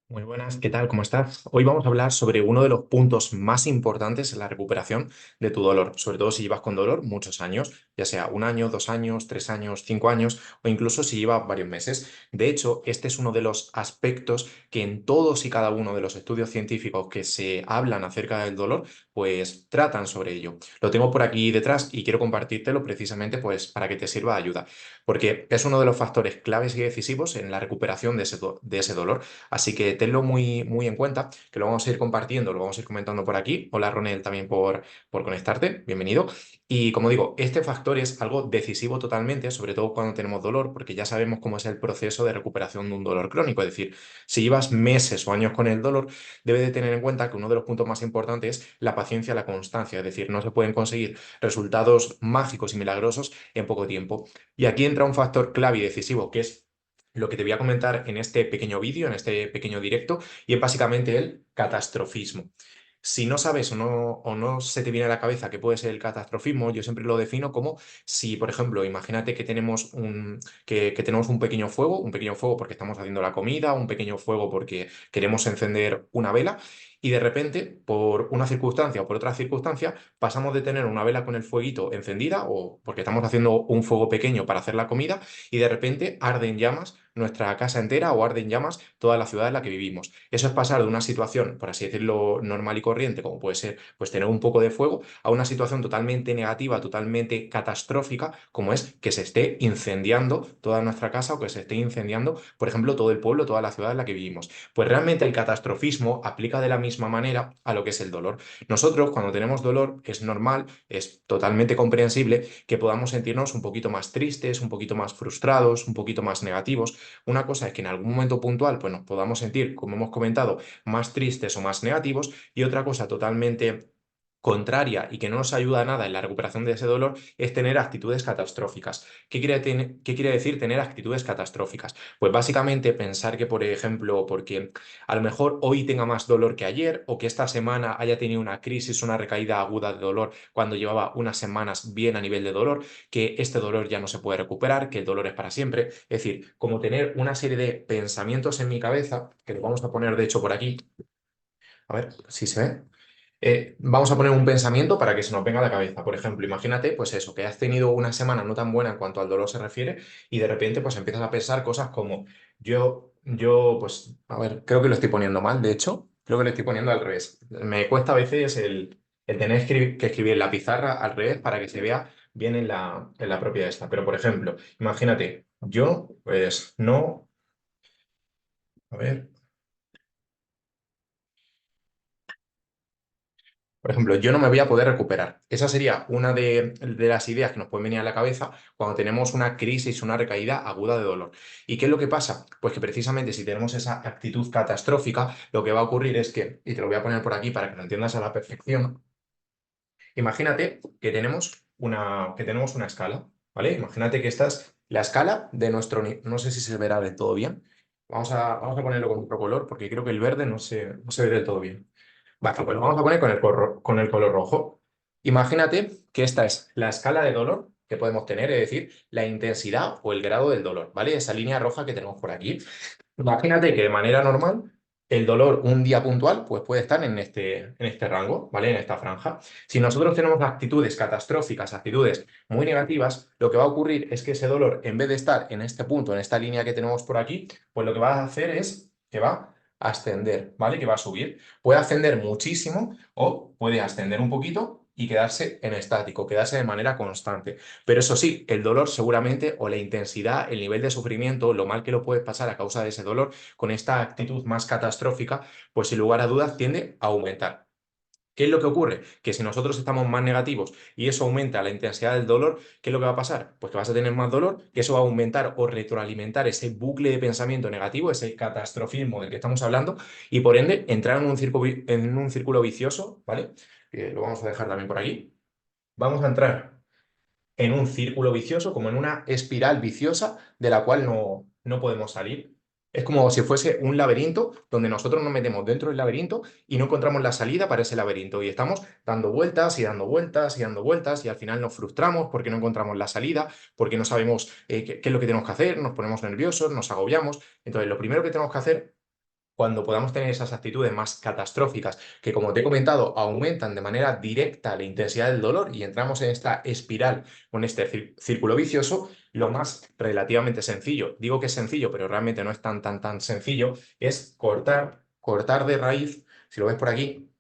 Muy buenas, ¿qué tal? ¿Cómo estás? Hoy vamos a hablar sobre uno de los puntos más importantes en la recuperación de tu dolor, sobre todo si llevas con dolor muchos años, ya sea 1 año, 2 años, 3 años, 5 años o incluso si lleva varios meses. De hecho, este es uno de los aspectos que en todos y cada uno de los estudios científicos que se hablan acerca del dolor, pues tratan sobre ello. Lo tengo por aquí detrás y quiero compartírtelo precisamente pues para que te sirva de ayuda, porque es uno de los factores claves y decisivos en la recuperación de ese dolor. Así que tenlo muy, muy en cuenta, que lo vamos a ir compartiendo, lo vamos a ir comentando por aquí. Hola Ronel, también por conectarte, bienvenido. Y como digo, este factor es algo decisivo totalmente, sobre todo cuando tenemos dolor, porque ya sabemos cómo es el proceso de recuperación de un dolor crónico. Es decir, si llevas meses o años con el dolor, debes de tener en cuenta que uno de los puntos más importantes es la paciencia, la constancia. Es decir, no se pueden conseguir resultados mágicos y milagrosos en poco tiempo. Y aquí entra un factor clave y decisivo, que es lo que te voy a comentar en este pequeño vídeo, en este pequeño directo, y es básicamente el catastrofismo. Si no sabes o no se te viene a la cabeza qué puede ser el catastrofismo, yo siempre lo defino como si, por ejemplo, imagínate que tenemos un pequeño fuego porque estamos haciendo la comida, un pequeño fuego porque queremos encender una vela, y de repente, por una circunstancia o por otra circunstancia, pasamos de tener una vela con el fueguito encendida o porque estamos haciendo un fuego pequeño para hacer la comida y de repente arde en llamas nuestra casa entera o arde en llamas toda la ciudad en la que vivimos. Eso es pasar de una situación, por así decirlo, normal y corriente, como puede ser pues tener un poco de fuego, a una situación totalmente negativa, totalmente catastrófica, como es que se esté incendiando toda nuestra casa o que se esté incendiando, por ejemplo, todo el pueblo, toda la ciudad en la que vivimos. Pues realmente el catastrofismo aplica de la misma manera a lo que es el dolor. Nosotros, cuando tenemos dolor, es normal, es totalmente comprensible que podamos sentirnos un poquito más tristes, un poquito más frustrados, un poquito más negativos. Una cosa es que en algún momento puntual pues nos podamos sentir, como hemos comentado, más tristes o más negativos, y otra cosa totalmente contraria y que no nos ayuda a nada en la recuperación de ese dolor es tener actitudes catastróficas. ¿Qué quiere decir tener actitudes catastróficas? Pues básicamente pensar que, por ejemplo, porque a lo mejor hoy tenga más dolor que ayer o que esta semana haya tenido una crisis, una recaída aguda de dolor cuando llevaba unas semanas bien a nivel de dolor, que este dolor ya no se puede recuperar, que el dolor es para siempre. Es decir, como tener una serie de pensamientos en mi cabeza, que lo vamos a poner de hecho por aquí, a ver si se ve. Vamos a poner un pensamiento para que se nos venga a la cabeza. Por ejemplo, imagínate, pues eso, que has tenido una semana no tan buena en cuanto al dolor se refiere y de repente pues empiezas a pensar cosas como pues, a ver, creo que lo estoy poniendo mal, de hecho, creo que lo estoy poniendo al revés. Me cuesta a veces el tener que escribir en la pizarra al revés para que se vea bien en la propia esta. Pero, por ejemplo, imagínate, yo, pues, no, a ver. Por ejemplo, yo no me voy a poder recuperar. Esa sería una de las ideas que nos pueden venir a la cabeza cuando tenemos una crisis, una recaída aguda de dolor. ¿Y qué es lo que pasa? Pues que precisamente si tenemos esa actitud catastrófica, lo que va a ocurrir es que, y te lo voy a poner por aquí para que lo entiendas a la perfección, imagínate que tenemos una escala, ¿vale? Imagínate que esta es la escala de nuestro... No sé si se verá del todo bien. Vamos a ponerlo con otro color porque creo que el verde no se ve del todo bien. Vale, pues lo vamos a poner con el color rojo. Imagínate que esta es la escala de dolor que podemos tener, es decir, la intensidad o el grado del dolor, ¿vale? Esa línea roja que tenemos por aquí. Imagínate que de manera normal el dolor un día puntual pues puede estar en este rango, ¿vale? En esta franja. Si nosotros tenemos actitudes catastróficas, actitudes muy negativas, lo que va a ocurrir es que ese dolor, en vez de estar en este punto, en esta línea que tenemos por aquí, pues lo que va a hacer es que va a ascender, ¿vale? Que va a subir. Puede ascender muchísimo o puede ascender un poquito y quedarse en estático, quedarse de manera constante. Pero eso sí, el dolor seguramente o la intensidad, el nivel de sufrimiento, lo mal que lo puedes pasar a causa de ese dolor, con esta actitud más catastrófica, pues sin lugar a dudas tiende a aumentar. ¿Qué es lo que ocurre? Que si nosotros estamos más negativos y eso aumenta la intensidad del dolor, ¿qué es lo que va a pasar? Pues que vas a tener más dolor, que eso va a aumentar o retroalimentar ese bucle de pensamiento negativo, ese catastrofismo del que estamos hablando, y por ende entrar en un círculo vicioso, ¿vale? Que lo vamos a dejar también por aquí. Vamos a entrar en un círculo vicioso, como en una espiral viciosa de la cual no podemos salir. Es como si fuese un laberinto donde nosotros nos metemos dentro del laberinto y no encontramos la salida para ese laberinto y estamos dando vueltas y dando vueltas y dando vueltas y al final nos frustramos porque no encontramos la salida, porque no sabemos qué es lo que tenemos que hacer, nos ponemos nerviosos, nos agobiamos. Entonces, lo primero que tenemos que hacer cuando podamos tener esas actitudes más catastróficas, que como te he comentado, aumentan de manera directa la intensidad del dolor y entramos en esta espiral o en este círculo vicioso, lo más relativamente sencillo, digo que es sencillo, pero realmente no es tan sencillo, es cortar de raíz, si lo ves por aquí,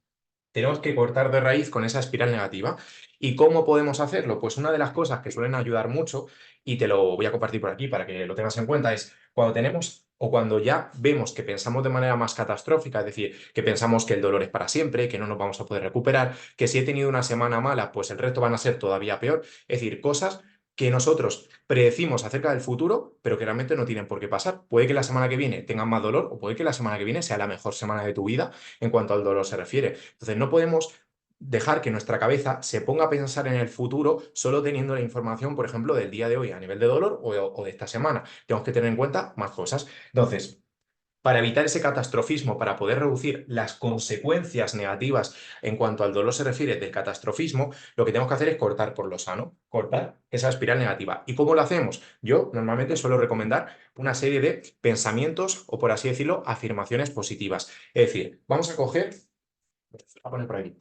tenemos que cortar de raíz con esa espiral negativa. ¿Y cómo podemos hacerlo? Pues una de las cosas que suelen ayudar mucho, y te lo voy a compartir por aquí para que lo tengas en cuenta, es cuando tenemos o cuando ya vemos que pensamos de manera más catastrófica, es decir, que pensamos que el dolor es para siempre, que no nos vamos a poder recuperar, que si he tenido una semana mala, pues el resto van a ser todavía peor. Es decir, cosas que nosotros predecimos acerca del futuro, pero que realmente no tienen por qué pasar. Puede que la semana que viene tengas más dolor o puede que la semana que viene sea la mejor semana de tu vida en cuanto al dolor se refiere. Entonces, no podemos dejar que nuestra cabeza se ponga a pensar en el futuro solo teniendo la información, por ejemplo, del día de hoy a nivel de dolor o de esta semana. Tenemos que tener en cuenta más cosas. Entonces, para evitar ese catastrofismo, para poder reducir las consecuencias negativas en cuanto al dolor se refiere del catastrofismo, lo que tenemos que hacer es cortar por lo sano, cortar esa espiral negativa. ¿Y cómo lo hacemos? Yo normalmente suelo recomendar una serie de pensamientos o, por así decirlo, afirmaciones positivas. Es decir, vamos a coger, voy a poner por aquí.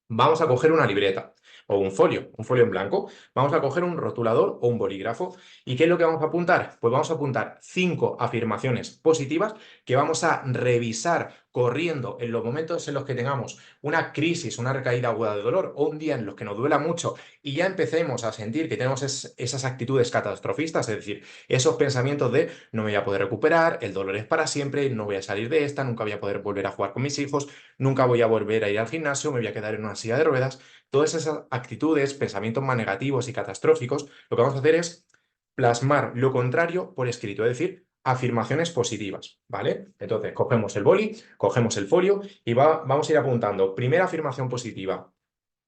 Vamos a coger una libreta o un folio en blanco. Vamos a coger un rotulador o un bolígrafo. ¿Y qué es lo que vamos a apuntar? Pues vamos a apuntar 5 afirmaciones positivas que vamos a revisar corriendo en los momentos en los que tengamos una crisis, una recaída aguda de dolor o un día en los que nos duela mucho y ya empecemos a sentir que tenemos esas actitudes catastrofistas, es decir, esos pensamientos de no me voy a poder recuperar, el dolor es para siempre, no voy a salir de esta, nunca voy a poder volver a jugar con mis hijos, nunca voy a volver a ir al gimnasio, me voy a quedar en una silla de ruedas. Todas esas actitudes, pensamientos más negativos y catastróficos, lo que vamos a hacer es plasmar lo contrario por escrito, es decir, afirmaciones positivas, ¿vale? Entonces, cogemos el boli, cogemos el folio y vamos a ir apuntando. Primera afirmación positiva.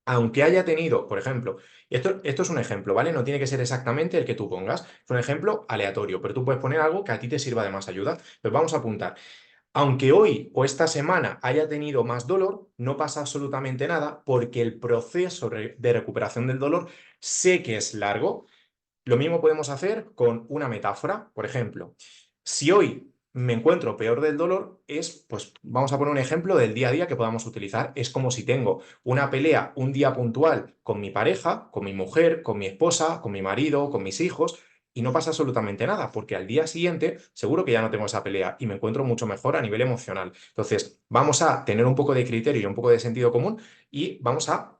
Aunque haya tenido, por ejemplo, esto es un ejemplo, ¿vale? No tiene que ser exactamente el que tú pongas, es un ejemplo aleatorio, pero tú puedes poner algo que a ti te sirva de más ayuda. Pues vamos a apuntar. Aunque hoy o esta semana haya tenido más dolor, no pasa absolutamente nada porque el proceso de recuperación del dolor sé que es largo. Lo mismo podemos hacer con una metáfora. Por ejemplo, si hoy me encuentro peor del dolor, pues vamos a poner un ejemplo del día a día que podamos utilizar. Es como si tengo una pelea un día puntual con mi pareja, con mi mujer, con mi esposa, con mi marido, con mis hijos, y no pasa absolutamente nada, porque al día siguiente seguro que ya no tengo esa pelea y me encuentro mucho mejor a nivel emocional. Entonces, vamos a tener un poco de criterio y un poco de sentido común y vamos a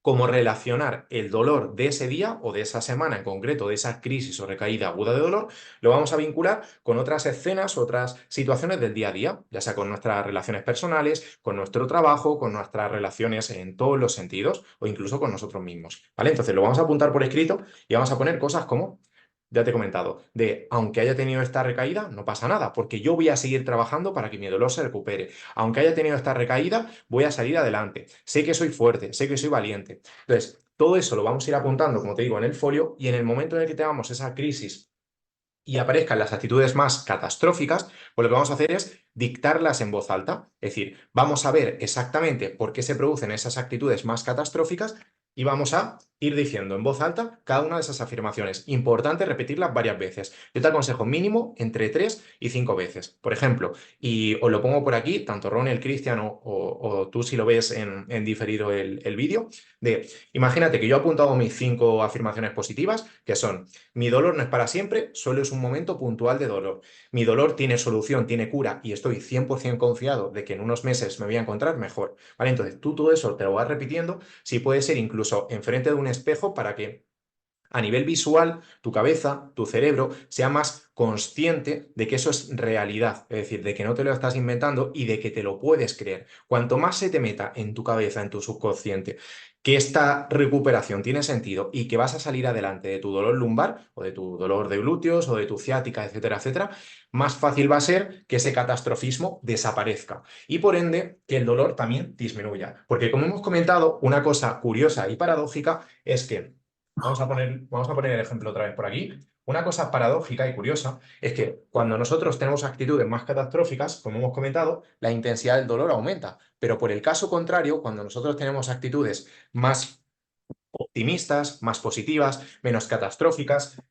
cómo relacionar el dolor de ese día o de esa semana en concreto, de esa crisis o recaída aguda de dolor, lo vamos a vincular con otras escenas, otras situaciones del día a día, ya sea con nuestras relaciones personales, con nuestro trabajo, con nuestras relaciones en todos los sentidos o incluso con nosotros mismos. ¿Vale? Entonces lo vamos a apuntar por escrito y vamos a poner cosas como, ya te he comentado, de aunque haya tenido esta recaída, no pasa nada, porque yo voy a seguir trabajando para que mi dolor se recupere. Aunque haya tenido esta recaída, voy a salir adelante. Sé que soy fuerte, sé que soy valiente. Entonces, todo eso lo vamos a ir apuntando, como te digo, en el folio y en el momento en el que tengamos esa crisis y aparezcan las actitudes más catastróficas, pues lo que vamos a hacer es dictarlas en voz alta. Es decir, vamos a ver exactamente por qué se producen esas actitudes más catastróficas y vamos a ir diciendo en voz alta cada una de esas afirmaciones. Importante repetirlas varias veces. Yo te aconsejo mínimo entre 3 y 5 veces. Por ejemplo, y os lo pongo por aquí, tanto Ronald, Cristian o tú si lo ves en diferido el vídeo, de imagínate que yo he apuntado mis 5 afirmaciones positivas, que son: mi dolor no es para siempre, solo es un momento puntual de dolor. Mi dolor tiene solución, tiene cura y estoy 100% confiado de que en unos meses me voy a encontrar mejor. ¿Vale? Entonces tú todo eso te lo vas repitiendo, si puede ser incluso enfrente de un espejo para que a nivel visual, tu cabeza, tu cerebro, sea más consciente de que eso es realidad, es decir, de que no te lo estás inventando y de que te lo puedes creer. Cuanto más se te meta en tu cabeza, en tu subconsciente, que esta recuperación tiene sentido y que vas a salir adelante de tu dolor lumbar o de tu dolor de glúteos o de tu ciática, etcétera, etcétera, más fácil va a ser que ese catastrofismo desaparezca y por ende que el dolor también disminuya. Porque como hemos comentado, una cosa curiosa y paradójica es que vamos a poner el ejemplo otra vez por aquí. Una cosa paradójica y curiosa es que cuando nosotros tenemos actitudes más catastróficas, como hemos comentado, la intensidad del dolor aumenta. Pero por el caso contrario, cuando nosotros tenemos actitudes más optimistas, más positivas, menos catastróficas,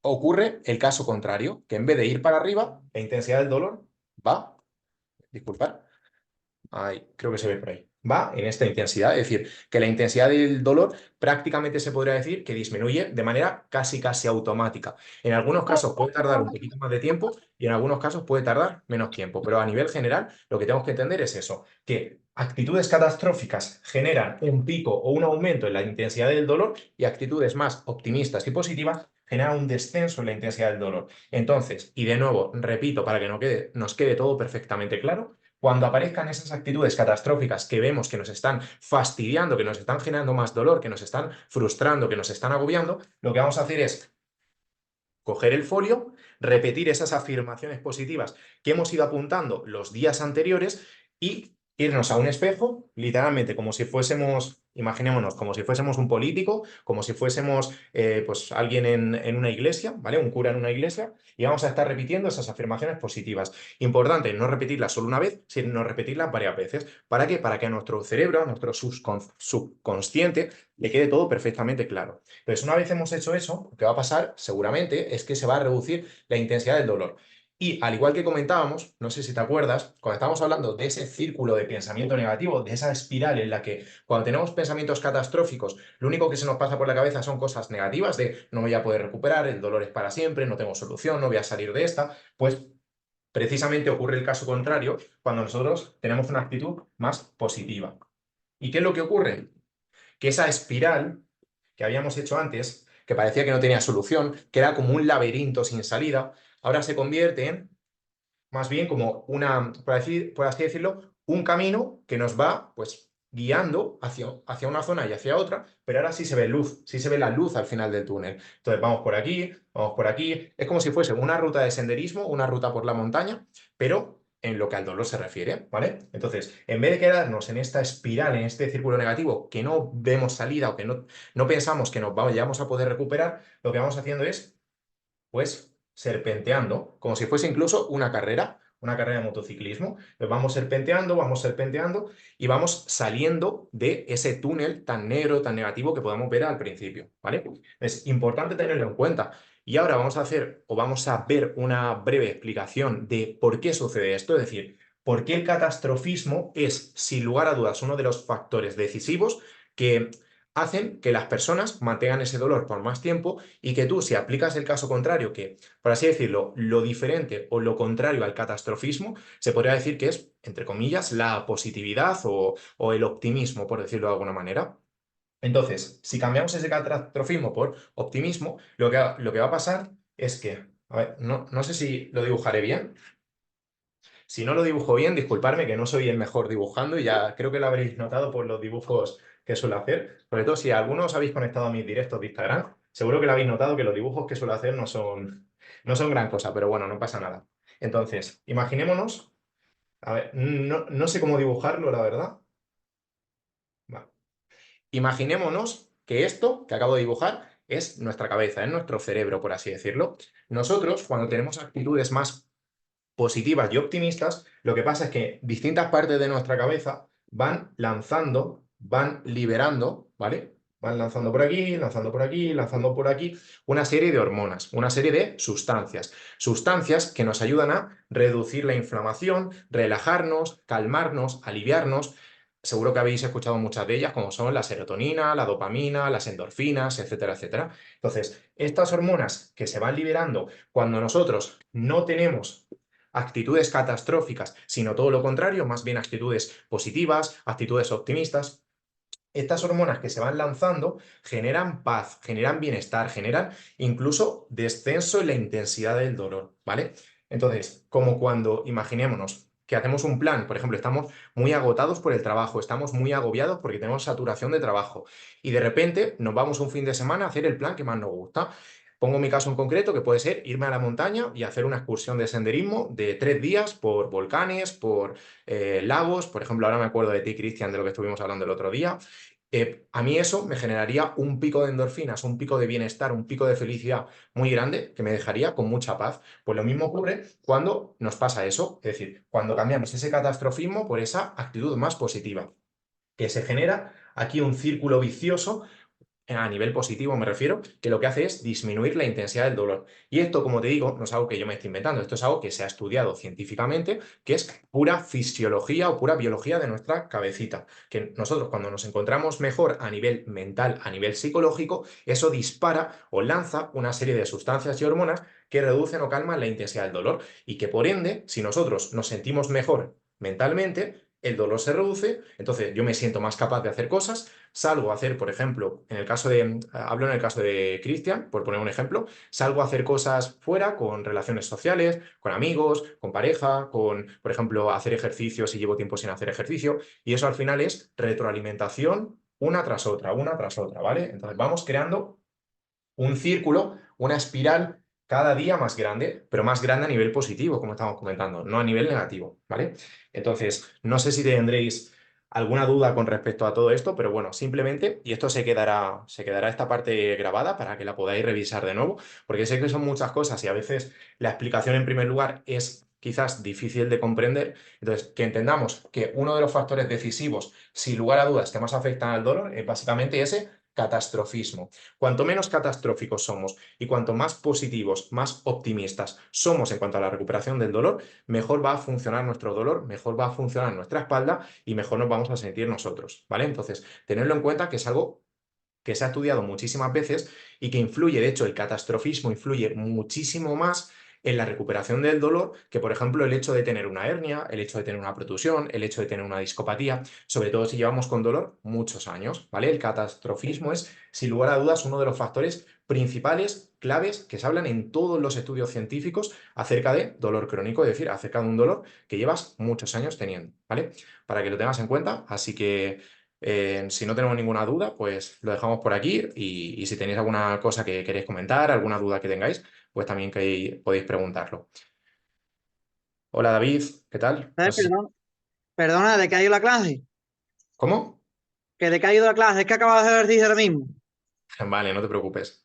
ocurre el caso contrario, que en vez de ir para arriba, la intensidad del dolor va. disculpad. Ahí, creo que se ve por ahí. Va en esta intensidad, es decir, que la intensidad del dolor prácticamente se podría decir que disminuye de manera casi automática. En algunos casos puede tardar un poquito más de tiempo y en algunos casos puede tardar menos tiempo, pero a nivel general lo que tenemos que entender es eso, que actitudes catastróficas generan un pico o un aumento en la intensidad del dolor y actitudes más optimistas y positivas generan un descenso en la intensidad del dolor. Entonces, y de nuevo, repito, para que nos quede todo perfectamente claro, cuando aparezcan esas actitudes catastróficas que vemos que nos están fastidiando, que nos están generando más dolor, que nos están frustrando, que nos están agobiando, lo que vamos a hacer es coger el folio, repetir esas afirmaciones positivas que hemos ido apuntando los días anteriores y irnos a un espejo, literalmente como si fuésemos, imaginémonos, como si fuésemos un político, como si fuésemos pues alguien en una iglesia, ¿vale? Un cura en una iglesia, y vamos a estar repitiendo esas afirmaciones positivas. Importante no repetirlas solo una vez, sino repetirlas varias veces. ¿Para qué? Para que a nuestro cerebro, a nuestro subconsciente, le quede todo perfectamente claro. Entonces, una vez hemos hecho eso, lo que va a pasar seguramente es que se va a reducir la intensidad del dolor. Y al igual que comentábamos, no sé si te acuerdas, cuando estábamos hablando de ese círculo de pensamiento negativo, de esa espiral en la que cuando tenemos pensamientos catastróficos, lo único que se nos pasa por la cabeza son cosas negativas de no me voy a poder recuperar, el dolor es para siempre, no tengo solución, no voy a salir de esta, pues precisamente ocurre el caso contrario cuando nosotros tenemos una actitud más positiva. ¿Y qué es lo que ocurre? Que esa espiral que habíamos hecho antes, que parecía que no tenía solución, que era como un laberinto sin salida, ahora se convierte en más bien como una, por así decirlo, un camino que nos va, pues, guiando hacia una zona y hacia otra, pero ahora sí se ve luz, sí se ve la luz al final del túnel. Entonces vamos por aquí, vamos por aquí, es como si fuese una ruta de senderismo, una ruta por la montaña, pero en lo que al dolor se refiere, ¿vale? Entonces, en vez de quedarnos en esta espiral, en este círculo negativo, que no vemos salida o que no pensamos que nos vayamos a poder recuperar, lo que vamos haciendo es pues serpenteando, como si fuese incluso una carrera de motociclismo. Pues vamos serpenteando y vamos saliendo de ese túnel tan negro, tan negativo que podamos ver al principio, ¿vale? Es importante tenerlo en cuenta. Y ahora vamos a hacer o vamos a ver una breve explicación de por qué sucede esto, es decir, por qué el catastrofismo es, sin lugar a dudas, uno de los factores decisivos que hacen que las personas mantengan ese dolor por más tiempo y que tú, si aplicas el caso contrario, que, por así decirlo, lo diferente o lo contrario al catastrofismo, se podría decir que es, entre comillas, la positividad o el optimismo, por decirlo de alguna manera. Entonces, si cambiamos ese catastrofismo por optimismo, lo que va a pasar es que, a ver, no sé si lo dibujaré bien. Si no lo dibujo bien, disculparme que no soy el mejor dibujando y ya creo que lo habréis notado por los dibujos que suelo hacer. Sobre todo si algunos habéis conectado a mis directos de Instagram, seguro que lo habéis notado que los dibujos que suelo hacer no son gran cosa, pero bueno, no pasa nada. Entonces, imaginémonos, a ver, no sé cómo dibujarlo, la verdad. Vale. Imaginémonos que esto que acabo de dibujar es nuestra cabeza, es nuestro cerebro, por así decirlo. Nosotros, cuando tenemos actitudes más positivas y optimistas, lo que pasa es que distintas partes de nuestra cabeza van lanzando, van liberando, ¿vale? Van lanzando por aquí, lanzando por aquí, una serie de hormonas, una serie de sustancias que nos ayudan a reducir la inflamación, relajarnos, calmarnos, aliviarnos. Seguro que habéis escuchado muchas de ellas, como son la serotonina, la dopamina, las endorfinas, etcétera, etcétera. Entonces, estas hormonas que se van liberando cuando nosotros no tenemos actitudes catastróficas, sino todo lo contrario, más bien actitudes positivas, actitudes optimistas. Estas hormonas que se van lanzando generan paz, generan bienestar, generan incluso descenso en la intensidad del dolor, ¿vale? Entonces, como cuando imaginémonos que hacemos un plan, por ejemplo, estamos muy agotados por el trabajo, estamos muy agobiados porque tenemos saturación de trabajo y de repente nos vamos un fin de semana a hacer el plan que más nos gusta. Pongo mi caso en concreto, que puede ser irme a la montaña y hacer una excursión de senderismo de 3 días por volcanes, por lagos. Por ejemplo, ahora me acuerdo de ti, Cristian, de lo que estuvimos hablando el otro día. A mí eso me generaría un pico de endorfinas, un pico de bienestar, un pico de felicidad muy grande que me dejaría con mucha paz. Pues lo mismo ocurre cuando nos pasa eso, es decir, cuando cambiamos ese catastrofismo por esa actitud más positiva, que se genera aquí un círculo vicioso a nivel positivo me refiero, que lo que hace es disminuir la intensidad del dolor. Y esto, como te digo, no es algo que yo me esté inventando, esto es algo que se ha estudiado científicamente, que es pura fisiología o pura biología de nuestra cabecita. Que nosotros cuando nos encontramos mejor a nivel mental, a nivel psicológico, eso dispara o lanza una serie de sustancias y hormonas que reducen o calman la intensidad del dolor y que por ende, si nosotros nos sentimos mejor mentalmente, el dolor se reduce, entonces yo me siento más capaz de hacer cosas, salgo a hacer, por ejemplo, hablo en el caso de Cristian, por poner un ejemplo, salgo a hacer cosas fuera con relaciones sociales, con amigos, con pareja, con, por ejemplo, hacer ejercicio si llevo tiempo sin hacer ejercicio, y eso al final es retroalimentación una tras otra, ¿vale? Entonces vamos creando un círculo, una espiral cada día más grande, pero más grande a nivel positivo, como estamos comentando, no a nivel negativo, ¿vale? Entonces, no sé si tendréis alguna duda con respecto a todo esto, pero bueno, simplemente, y esto se quedará esta parte grabada para que la podáis revisar de nuevo, porque sé que son muchas cosas y a veces la explicación en primer lugar es quizás difícil de comprender. Entonces, que entendamos que uno de los factores decisivos, sin lugar a dudas, que más afectan al dolor es básicamente ese catastrofismo. Cuanto menos catastróficos somos y cuanto más positivos, más optimistas somos en cuanto a la recuperación del dolor, mejor va a funcionar nuestro dolor, mejor va a funcionar nuestra espalda y mejor nos vamos a sentir nosotros, ¿vale? Entonces, tenerlo en cuenta que es algo que se ha estudiado muchísimas veces y que influye, de hecho, el catastrofismo influye muchísimo más en la recuperación del dolor que, por ejemplo, el hecho de tener una hernia, el hecho de tener una protusión, el hecho de tener una discopatía, sobre todo si llevamos con dolor muchos años, ¿vale? El catastrofismo es, sin lugar a dudas, uno de los factores principales, claves, que se hablan en todos los estudios científicos acerca de dolor crónico, es decir, acerca de un dolor que llevas muchos años teniendo, ¿vale? Para que lo tengas en cuenta, así que si no tenemos ninguna duda, pues lo dejamos por aquí y si tenéis alguna cosa que queréis comentar, alguna duda que tengáis, pues también que podéis preguntarlo. Hola David, ¿qué tal? No sé Perdón, perdona, ¿de qué ha ido la clase? ¿Cómo? ¿Que de qué ha ido la clase? Es que acabo de hacer ejercicio ahora mismo. Vale, no te preocupes.